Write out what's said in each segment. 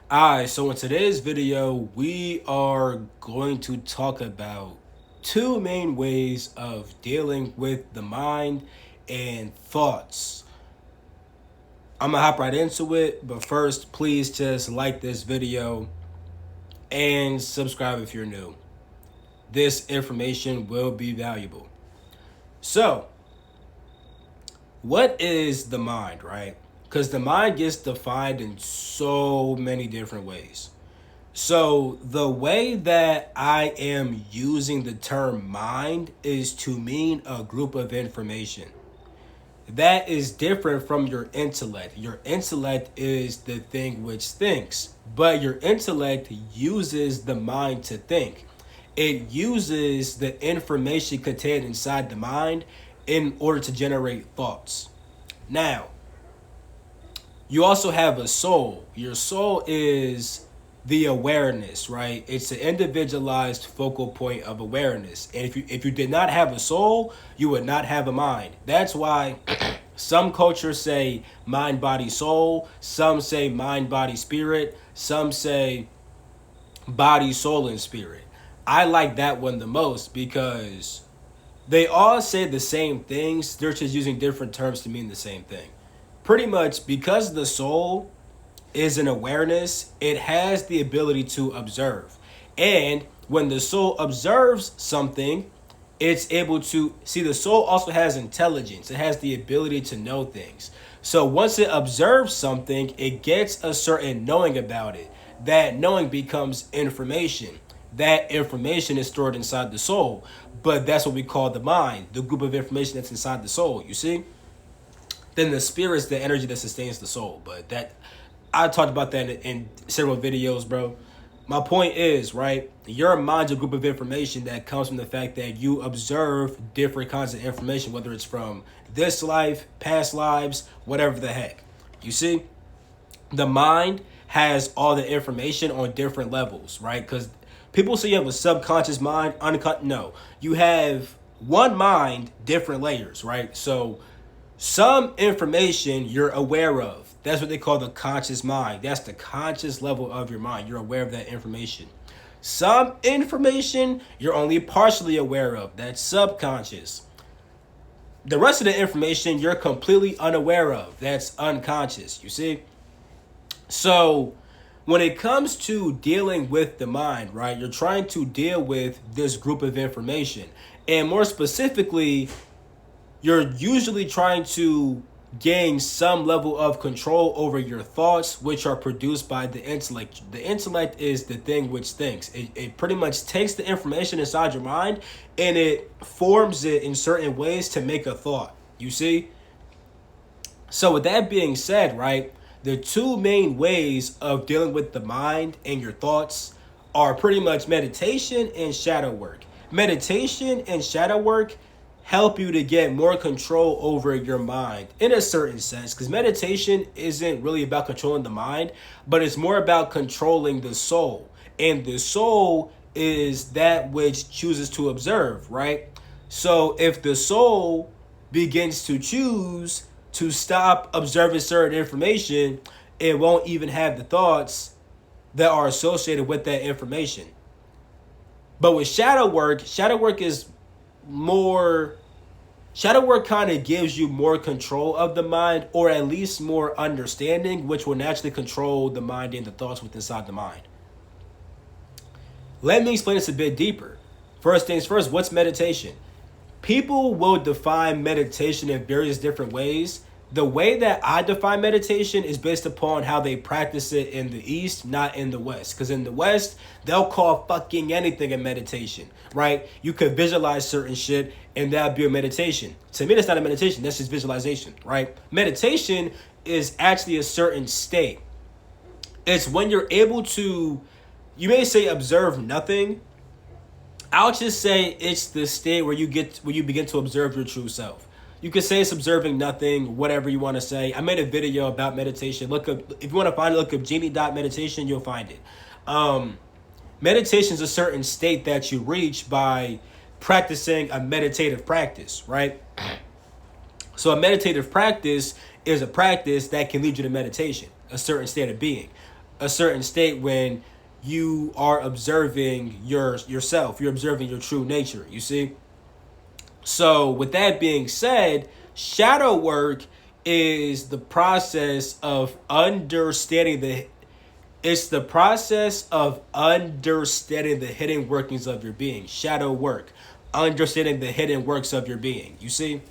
Alright, so in today's video, we are going to talk about two main ways of dealing with the mind and thoughts. I'm gonna hop right into it, but first, please just like this video and subscribe if you're new. This information will be valuable. So, what is the mind, right? Because the mind gets defined in so many different ways. So, the way that I am using the term mind is to mean a group of information. That is different from your intellect. Your intellect is the thing which thinks, but your intellect uses the mind to think. It uses the information contained inside the mind in order to generate thoughts. Now, you also have a soul. Your soul is the awareness, right? It's an individualized focal point of awareness. And if you did not have a soul, you would not have a mind. That's why some cultures say mind, body, soul. Some say mind, body, spirit. Some say body, soul, and spirit. I like that one the most because they all say the same things. They're just using different terms to mean the same thing. Pretty much because the soul is an awareness, it has the ability to observe. And when the soul observes something, it's able to see the soul also has intelligence. It has the ability to know things. So once it observes something, it gets a certain knowing about it. That knowing becomes information. That information is stored inside the soul. But that's what we call the mind, the group of information that's inside the soul. You see? Then the spirit is the energy that sustains the soul. But that I talked about that in several videos, bro. My point is, right, your mind's a group of information that comes from the fact that you observe different kinds of information, whether it's from this life, past lives, whatever the heck. You see, the mind has all the information on different levels, right? Because people say you have a subconscious mind, no. You have one mind, different layers, right? So some information you're aware of. That's what they call the conscious mind. That's the conscious level of your mind. You're aware of that information. Some information you're only partially aware of. That's subconscious. The rest of the information you're completely unaware of. That's unconscious. You see? So when it comes to dealing with the mind, right, you're trying to deal with this group of information. And more specifically, you're usually trying to gain some level of control over your thoughts, which are produced by the intellect. The intellect is the thing which thinks. It pretty much takes the information inside your mind and it forms it in certain ways to make a thought. You see? So with that being said, right, the two main ways of dealing with the mind and your thoughts are pretty much meditation and shadow work. Meditation and shadow work help you to get more control over your mind in a certain sense, because meditation isn't really about controlling the mind, but it's more about controlling the soul. And the soul is that which chooses to observe, right? So if the soul begins to choose to stop observing certain information, it won't even have the thoughts that are associated with that information. But with shadow work is more, shadow work kind of gives you more control of the mind, or at least more understanding, which will naturally control the mind and the thoughts within inside the mind. Let me explain this a bit deeper. First things first, what's meditation? People will define meditation in various different ways. The way that I define meditation is based upon how they practice it in the East, not in the West. Because in the West, they'll call fucking anything a meditation, right? You could visualize certain shit and that'd be a meditation. To me, that's not a meditation. That's just visualization, right? Meditation is actually a certain state. It's when you're able to, you may say observe nothing. I'll just say it's the state where you begin to observe your true self. You could say it's observing nothing, whatever you want to say. I made a video about meditation. Look up, if you want to find it, look up genie.meditation, you'll find it. Meditation is a certain state that you reach by practicing a meditative practice, right? So a meditative practice is a practice that can lead you to meditation, a certain state of being. a certain state when you are observing yourself. You're observing your true nature. You see. So with that being said, shadow work is the process of understanding the it's the process of understanding the hidden workings of your being. Shadow work. Understanding the hidden works of your being. You see?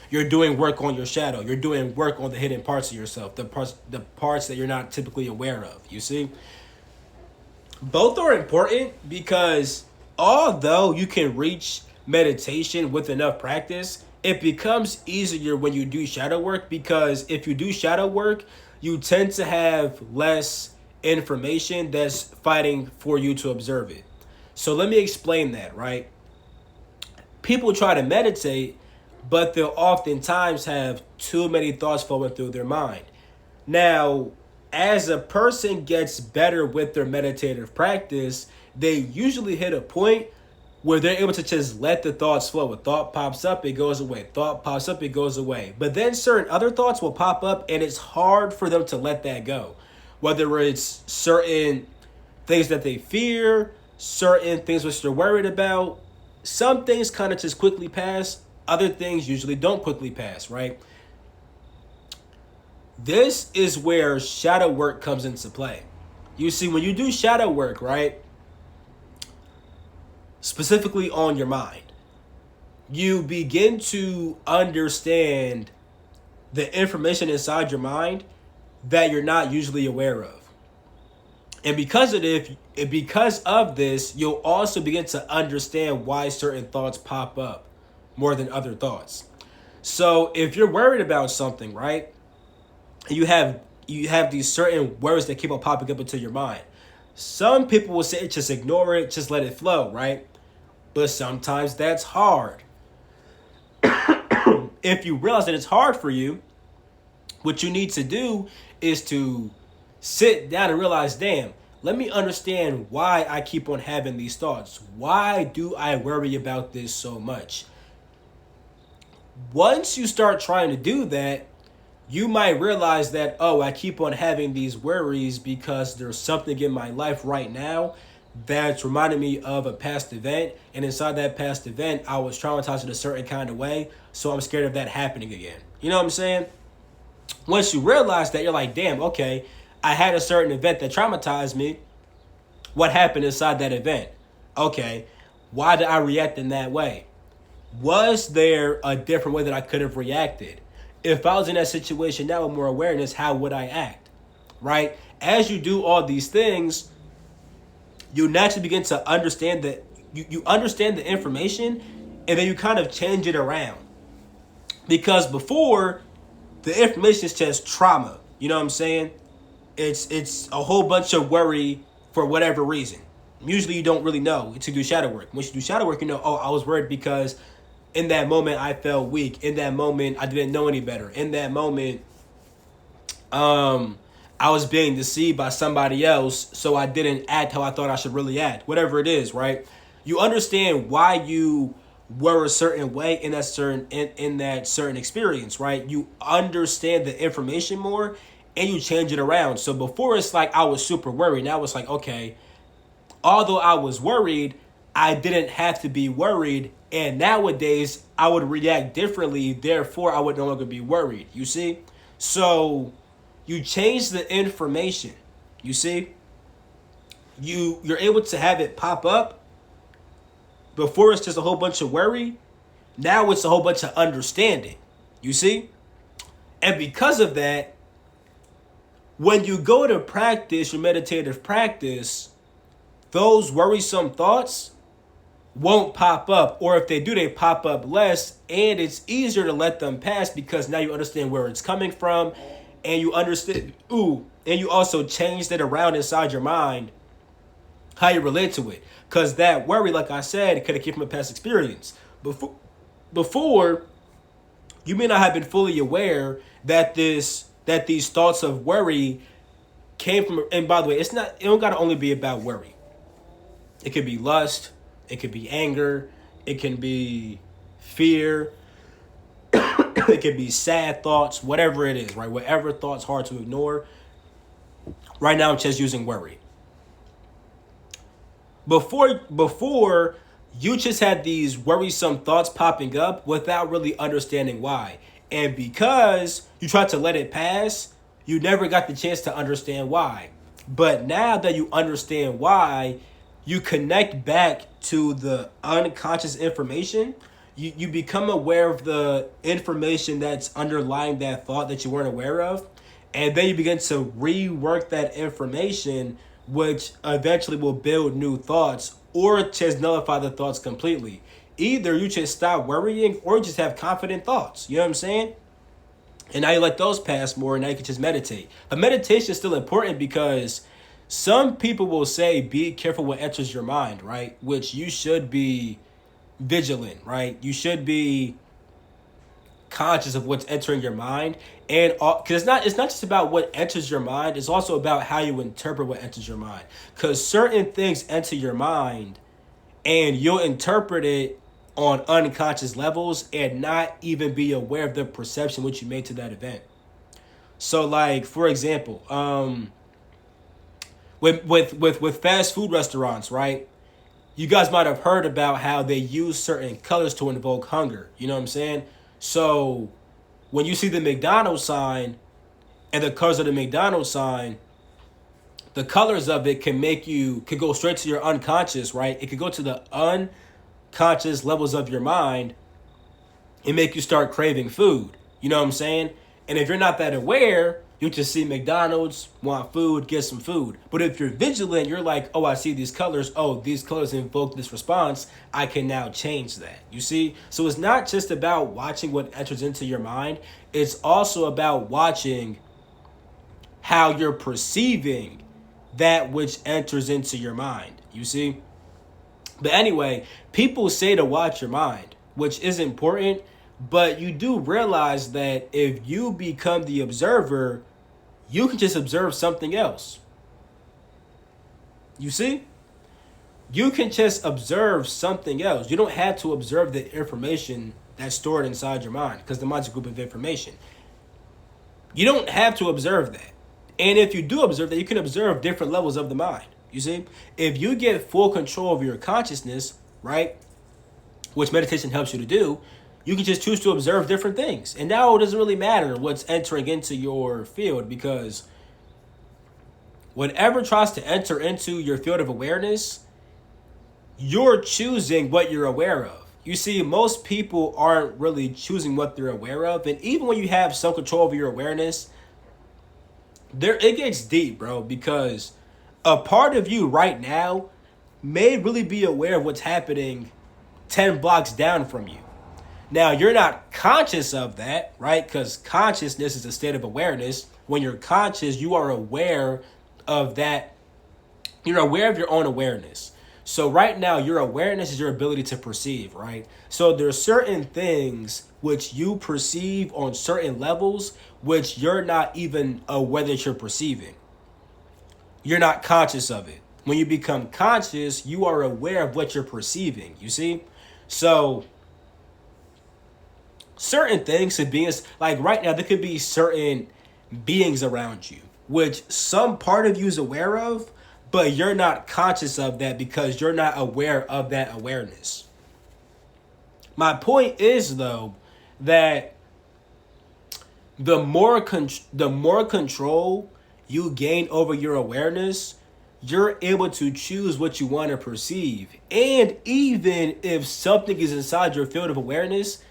You're doing work on your shadow. You're doing work on the hidden parts of yourself, the parts that you're not typically aware of. You see? Both are important because although you can reach meditation with enough practice, it becomes easier when you do shadow work because if you do shadow work, you tend to have less information that's fighting for you to observe it. So let me explain that, right? People try to meditate, but they'll oftentimes have too many thoughts flowing through their mind. Now, as a person gets better with their meditative practice, they usually hit a point where they're able to just let the thoughts flow. A thought pops up, it goes away. Thought pops up, it goes away. But then certain other thoughts will pop up, and it's hard for them to let that go. Whether it's certain things that they fear, certain things which they're worried about, some things kind of just quickly pass. Other things usually don't quickly pass, right? This is where shadow work comes into play. You see, when you do shadow work, right, specifically on your mind, you begin to understand the information inside your mind that you're not usually aware of. And because of this, you'll also begin to understand why certain thoughts pop up more than other thoughts. So if you're worried about something, right, you have these certain words that keep on popping up into your mind. Some people will say just ignore it, just let it flow, right? But sometimes that's hard. If you realize that it's hard for you, what you need to do is to sit down and realize, damn, let me understand why I keep on having these thoughts. Why do I worry about this so much? Once you start trying to do that, you might realize that, oh, I keep on having these worries because there's something in my life right now that's reminding me of a past event. And inside that past event, I was traumatized in a certain kind of way. So I'm scared of that happening again. You know what I'm saying? Once you realize that, you're like, damn, okay, I had a certain event that traumatized me. What happened inside that event? Okay, why did I react in that way? Was there a different way that I could have reacted? If I was in that situation now with more awareness, how would I act? Right? As you do all these things, you naturally begin to understand that you understand the information and then you kind of change it around. Because before, the information is just trauma. You know what I'm saying? It's a whole bunch of worry for whatever reason. Usually you don't really know to do shadow work. Once you do shadow work, you know, oh, I was worried because in that moment I felt weak. In that moment I didn't know any better. In that moment, I was being deceived by somebody else, so I didn't act how I thought I should really act. Whatever it is, right? You understand why you were a certain way in that certain experience, right? You understand the information more and you change it around. So before it's like I was super worried. Now it's like, okay, although I was worried, I didn't have to be worried. And nowadays I would react differently. Therefore, I would no longer be worried. You see? So you change the information. You see? You're able to have it pop up. Before it's just a whole bunch of worry. Now it's a whole bunch of understanding. You see? And because of that, when you go to practice your meditative practice, those worrisome thoughts won't pop up. Or if they do, they pop up less. And it's easier to let them pass because now you understand where it's coming from. And you understand, and you also changed it around inside your mind how you relate to it. Because that worry, like I said, could have came from a past experience. Before, you may not have been fully aware that these thoughts of worry came from. And by the way, it don't gotta only be about worry. It could be lust, it could be anger, it can be fear, it could be sad thoughts, whatever it is, right? Whatever thought's hard to ignore. Right now, I'm just using worry. Before you just had these worrisome thoughts popping up without really understanding why. And because you tried to let it pass, you never got the chance to understand why. But now that you understand why, you connect back to the unconscious information. You become aware of the information that's underlying that thought that you weren't aware of. And then you begin to rework that information, which eventually will build new thoughts or just nullify the thoughts completely. Either you just stop worrying or you just have confident thoughts. You know what I'm saying? And now you let those pass more, and now you can just meditate. But meditation is still important because some people will say, be careful what enters your mind, right? Which you should be vigilant, right? You should be conscious of what's entering your mind, and because it's not just about what enters your mind, it's also about how you interpret what enters your mind, because certain things enter your mind and you'll interpret it on unconscious levels and not even be aware of the perception which you made to that event. So like, for example, with fast food restaurants, right? You guys might have heard about how they use certain colors to invoke hunger. You know what I'm saying? So when you see the McDonald's sign and the colors of the McDonald's sign, the colors of it could go straight to your unconscious, right? It could go to the unconscious levels of your mind and make you start craving food. You know what I'm saying? And if you're not that aware, you just see McDonald's, want food, get some food. But if you're vigilant, you're like, oh, I see these colors. Oh, these colors invoke this response. I can now change that. You see? So it's not just about watching what enters into your mind. It's also about watching how you're perceiving that which enters into your mind. You see? But anyway, people say to watch your mind, which is important. But you do realize that if you become the observer, you can just observe something else. You see? You can just observe something else. You don't have to observe the information that's stored inside your mind, because the mind's a group of information. You don't have to observe that. And if you do observe that, you can observe different levels of the mind. You see? If you get full control of your consciousness, right, which meditation helps you to do, you can just choose to observe different things. And now it doesn't really matter what's entering into your field, because whatever tries to enter into your field of awareness, you're choosing what you're aware of. You see, most people aren't really choosing what they're aware of. And even when you have some control over your awareness, it gets deep, bro, because a part of you right now may really be aware of what's happening 10 blocks down from you. Now, you're not conscious of that, right? Because consciousness is a state of awareness. When you're conscious, you are aware of that. You're aware of your own awareness. So right now, your awareness is your ability to perceive, right? So there's certain things which you perceive on certain levels, which you're not even aware that you're perceiving. You're not conscious of it. When you become conscious, you are aware of what you're perceiving, you see? So certain things could be, like right now, there could be certain beings around you, which some part of you is aware of, but you're not conscious of that because you're not aware of that awareness. My point is, though, that the more control you gain over your awareness, you're able to choose what you want to perceive. And even if something is inside your field of awareness,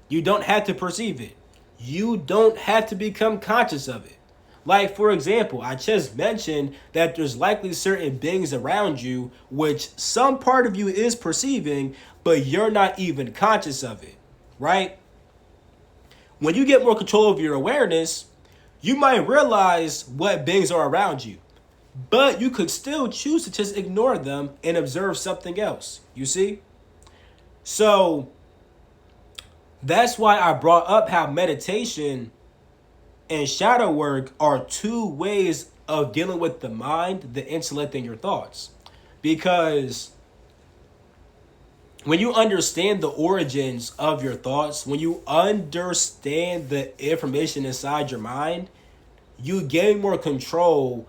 you don't have to perceive it. You don't have to become conscious of it. Like, for example, I just mentioned that there's likely certain beings around you which some part of you is perceiving, but you're not even conscious of it, right? When you get more control of your awareness, you might realize what beings are around you, but you could still choose to just ignore them and observe something else, you see? So that's why I brought up how meditation and shadow work are two ways of dealing with the mind, the intellect, and your thoughts. Because when you understand the origins of your thoughts, when you understand the information inside your mind, you gain more control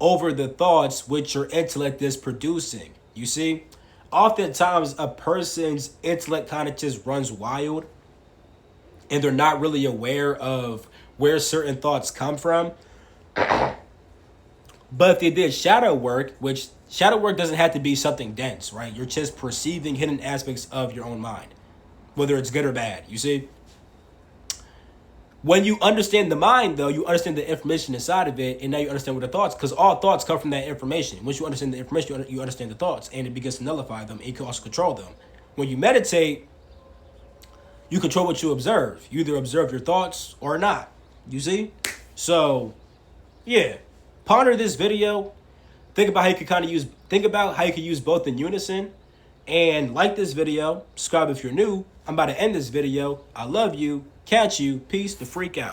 over the thoughts which your intellect is producing. You see? Oftentimes, a person's intellect kind of just runs wild and they're not really aware of where certain thoughts come from. But if they did shadow work, which shadow work doesn't have to be something dense, right? You're just perceiving hidden aspects of your own mind, whether it's good or bad. You see? When you understand the mind, though, you understand the information inside of it, and now you understand what the thoughts, because all thoughts come from that information. Once you understand the information, you understand the thoughts, and it begins to nullify them, and you can also control them. When you meditate, you control what you observe. You either observe your thoughts or not. You see? So, yeah. Ponder this video. Think about how you could use both in unison. And like this video, subscribe if you're new. I'm about to end this video. I love you. Catch you. Peace the freak out.